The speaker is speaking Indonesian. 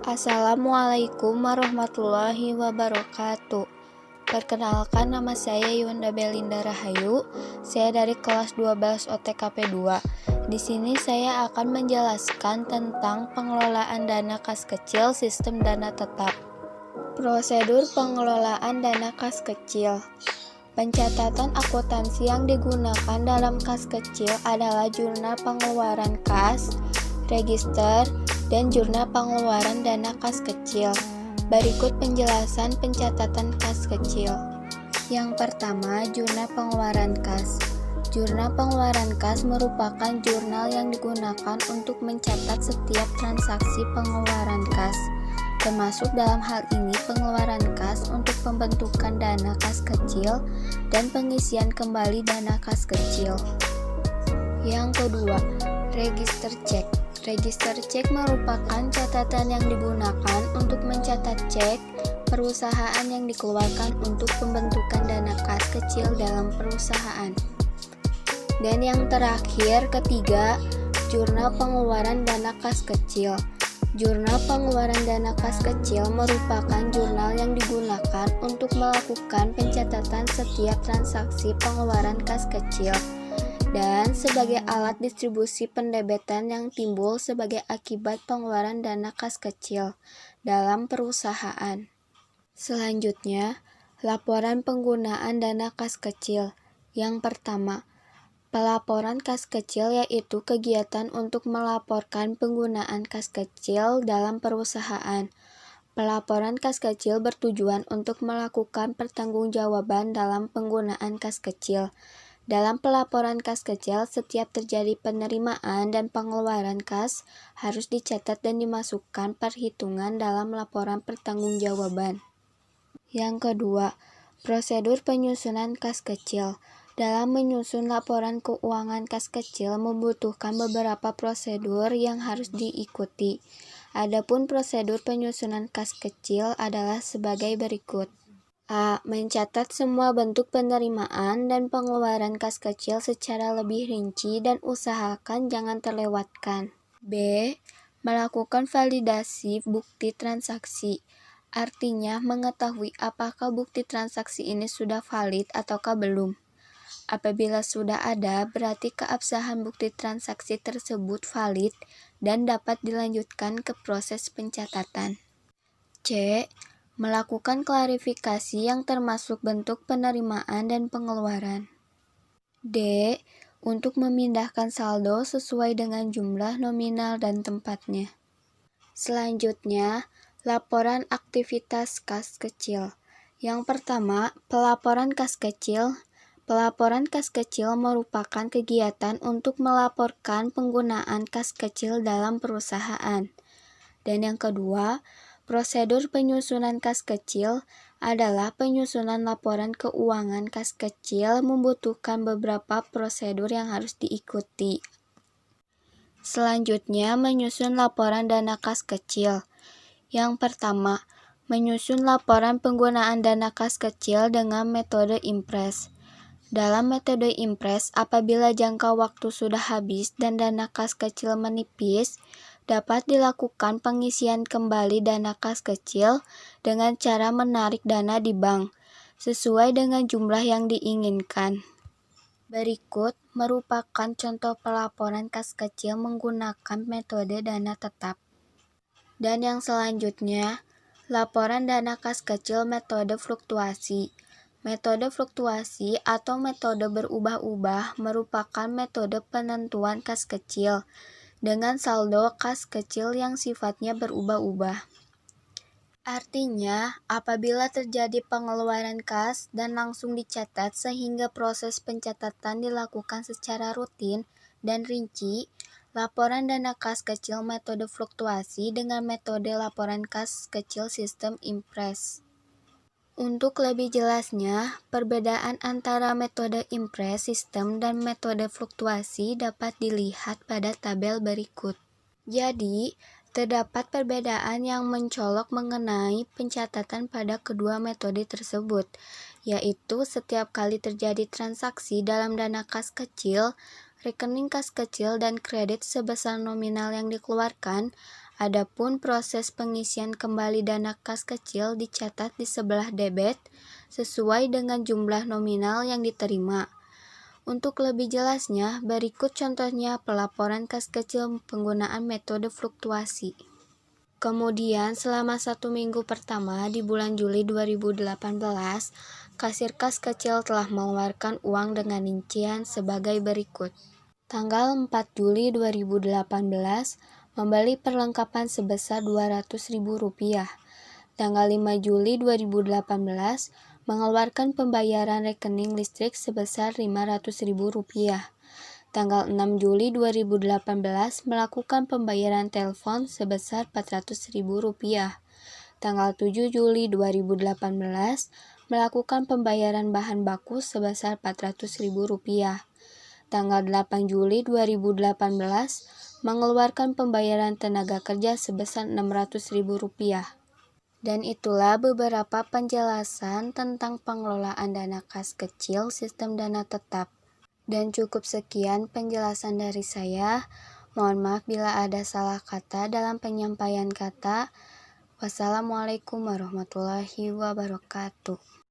Assalamualaikum warahmatullahi wabarakatuh. Perkenalkan, nama saya Yunda Belinda Rahayu. Saya dari kelas 12 OTKP 2. Di sini saya akan menjelaskan tentang pengelolaan dana kas kecil sistem dana tetap. Prosedur pengelolaan dana kas kecil. Pencatatan akuntansi yang digunakan dalam kas kecil adalah jurnal pengeluaran kas, register, dan jurnal pengeluaran dana kas kecil. Berikut penjelasan pencatatan kas kecil. Yang pertama, jurnal pengeluaran kas. Jurnal pengeluaran kas merupakan jurnal yang digunakan untuk mencatat setiap transaksi pengeluaran kas, termasuk dalam hal ini pengeluaran kas untuk pembentukan dana kas kecil dan pengisian kembali dana kas kecil. Yang kedua, register cek. Register cek merupakan catatan yang digunakan untuk mencatat cek perusahaan yang dikeluarkan untuk pembentukan dana kas kecil dalam perusahaan. Dan yang terakhir, ketiga, jurnal pengeluaran dana kas kecil. Jurnal pengeluaran dana kas kecil merupakan jurnal yang digunakan untuk melakukan pencatatan setiap transaksi pengeluaran kas kecil dan sebagai alat distribusi pendebetan yang timbul sebagai akibat pengeluaran dana kas kecil dalam perusahaan. Selanjutnya, laporan penggunaan dana kas kecil. Yang pertama, pelaporan kas kecil yaitu kegiatan untuk melaporkan penggunaan kas kecil dalam perusahaan. Pelaporan kas kecil bertujuan untuk melakukan pertanggungjawaban dalam penggunaan kas kecil. Dalam pelaporan kas kecil, setiap terjadi penerimaan dan pengeluaran kas harus dicatat dan dimasukkan perhitungan dalam laporan pertanggungjawaban. Yang kedua, prosedur penyusunan kas kecil. Dalam menyusun laporan keuangan kas kecil membutuhkan beberapa prosedur yang harus diikuti. Adapun prosedur penyusunan kas kecil adalah sebagai berikut. A. Mencatat semua bentuk penerimaan dan pengeluaran kas kecil secara lebih rinci dan usahakan jangan terlewatkan. B. Melakukan validasi bukti transaksi. Artinya mengetahui apakah bukti transaksi ini sudah valid ataukah belum. Apabila sudah ada, berarti keabsahan bukti transaksi tersebut valid dan dapat dilanjutkan ke proses pencatatan. C. Melakukan klarifikasi yang termasuk bentuk penerimaan dan pengeluaran. D. Untuk memindahkan saldo sesuai dengan jumlah nominal dan tempatnya. Selanjutnya, laporan aktivitas kas kecil. Yang pertama, pelaporan kas kecil. Pelaporan kas kecil merupakan kegiatan untuk melaporkan penggunaan kas kecil dalam perusahaan. Dan yang kedua, prosedur penyusunan kas kecil adalah penyusunan laporan keuangan kas kecil membutuhkan beberapa prosedur yang harus diikuti. Selanjutnya, menyusun laporan dana kas kecil. Yang pertama, menyusun laporan penggunaan dana kas kecil dengan metode impres. Dalam metode impres, apabila jangka waktu sudah habis dan dana kas kecil menipis, dapat dilakukan pengisian kembali dana kas kecil dengan cara menarik dana di bank, sesuai dengan jumlah yang diinginkan. Berikut merupakan contoh pelaporan kas kecil menggunakan metode dana tetap. Dan yang selanjutnya, laporan dana kas kecil metode fluktuasi. Metode fluktuasi atau metode berubah-ubah merupakan metode penentuan kas kecil dengan saldo kas kecil yang sifatnya berubah-ubah. Artinya, apabila terjadi pengeluaran kas dan langsung dicatat sehingga proses pencatatan dilakukan secara rutin dan rinci, laporan dana kas kecil metode fluktuasi dengan metode laporan kas kecil sistem impres. Untuk lebih jelasnya, perbedaan antara metode impres sistem dan metode fluktuasi dapat dilihat pada tabel berikut. Jadi, terdapat perbedaan yang mencolok mengenai pencatatan pada kedua metode tersebut, yaitu setiap kali terjadi transaksi dalam dana kas kecil, rekening kas kecil dan kredit sebesar nominal yang dikeluarkan Adapun proses pengisian kembali dana kas kecil dicatat di sebelah debit sesuai dengan jumlah nominal yang diterima. Untuk lebih jelasnya, berikut contohnya pelaporan kas kecil penggunaan metode fluktuasi. Kemudian, selama 1 minggu pertama di bulan Juli 2018, kasir kas kecil telah mengeluarkan uang dengan rincian sebagai berikut. Tanggal 4 Juli 2018, membeli perlengkapan sebesar Rp200.000. Tanggal 5 Juli 2018, mengeluarkan pembayaran rekening listrik sebesar Rp500.000. Tanggal 6 Juli 2018, melakukan pembayaran telepon sebesar Rp400.000. Tanggal 7 Juli 2018, melakukan pembayaran bahan baku sebesar Rp400.000. Tanggal 8 Juli 2018, mengeluarkan pembayaran tenaga kerja sebesar Rp600.000. Dan itulah beberapa penjelasan tentang pengelolaan dana kas kecil sistem dana tetap. Dan cukup sekian penjelasan dari saya. Mohon maaf bila ada salah kata dalam penyampaian kata. Wassalamualaikum warahmatullahi wabarakatuh.